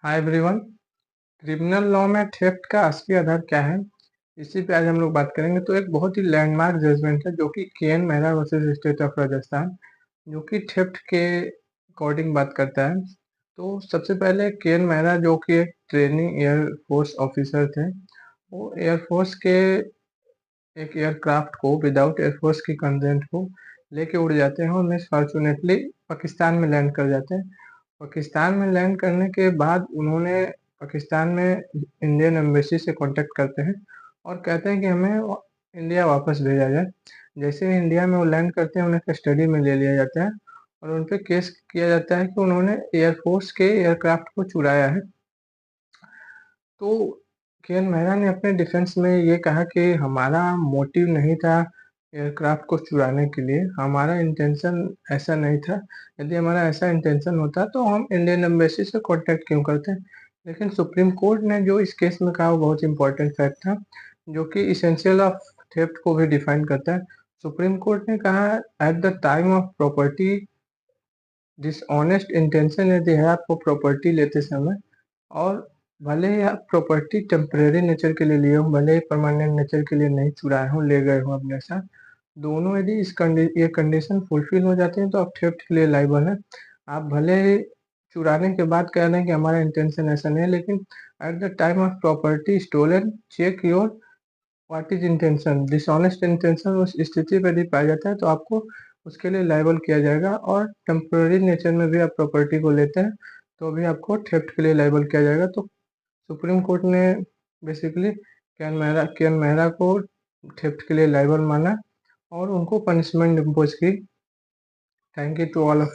Hi everyone. Criminal law में theft का असली आधार क्या है, इसी पे आज हम लोग बात करेंगे। तो एक बहुत ही लैंडमार्क जजमेंट है जो कि K. N.. Mehra versus state of Rajasthan, जो कि थेफ्ट के अकॉर्डिंग बात करता है। तो सबसे पहले के.एन. मेहरा, जो कि एक ट्रेनिंग एयरफोर्स ऑफिसर थे, वो एयरफोर्स के एक एयरक्राफ्ट को विदाउट एयरफोर्स की कंसेंट को लेके उड़ जाते हैं और मिसफॉर्चुनेटली पाकिस्तान में लैंड कर जाते हैं। पाकिस्तान में लैंड करने के बाद उन्होंने पाकिस्तान में इंडियन एम्बेसी से कांटेक्ट करते हैं और कहते हैं कि हमें इंडिया वापस भेजा जाए। जैसे ही इंडिया में वो लैंड करते हैं, उन्हें कस्टडी में ले लिया जाता है और उन पे केस किया जाता है कि उन्होंने एयरफोर्स के एयरक्राफ्ट को चुराया है। तो के.एन. मेहरा ने अपने डिफेंस में ये कहा कि हमारा मोटिव नहीं था एयरक्राफ्ट को चुराने के लिए, हमारा इंटेंशन ऐसा नहीं था। यदि हमारा ऐसा इंटेंशन होता तो हम इंडियन एम्बेसी से कांटेक्ट क्यों करते। लेकिन सुप्रीम कोर्ट ने जो इस केस में कहा वो बहुत इंपॉर्टेंट फैक्ट था, जो कि इसेंशियल ऑफ थेफ्ट को भी डिफाइन करता है। सुप्रीम कोर्ट ने कहा, eight the time of property dishonest intention यदि है आपको प्रॉपर्टी लेते समय, और भले ही आप प्रॉपर्टी टेम्परेरी नेचर के लिए लिए हो, भले ही परमानेंट नेचर के लिए नहीं चुराए हो, ले गए हो अपने साथ, दोनों यदि ये कंडीशन फुलफिल हो जाती है तो आप थेफ्ट के लिए लायबल है। आप भले ही चुराने के बाद कह रहे हैं कि हमारा इंटेंशन ऐसा नहीं है, लेकिन at the time of property stolen check your what is intention. Dishonest intention उस स्थिति पर यदि पाया जाता है तो आपको उसके लिए लायबल किया जाएगा, और टेम्पररी नेचर में भी आप प्रॉपर्टी को लेते हैं तो भी आपको थेफ्ट के लिए लायबल किया जाएगा। तो सुप्रीम कोर्ट ने बेसिकली के.एन. मेहरा को थेफ्ट के लिए लायबल माना और उनको पनिशमेंट इम्पोज की। Thank you to all of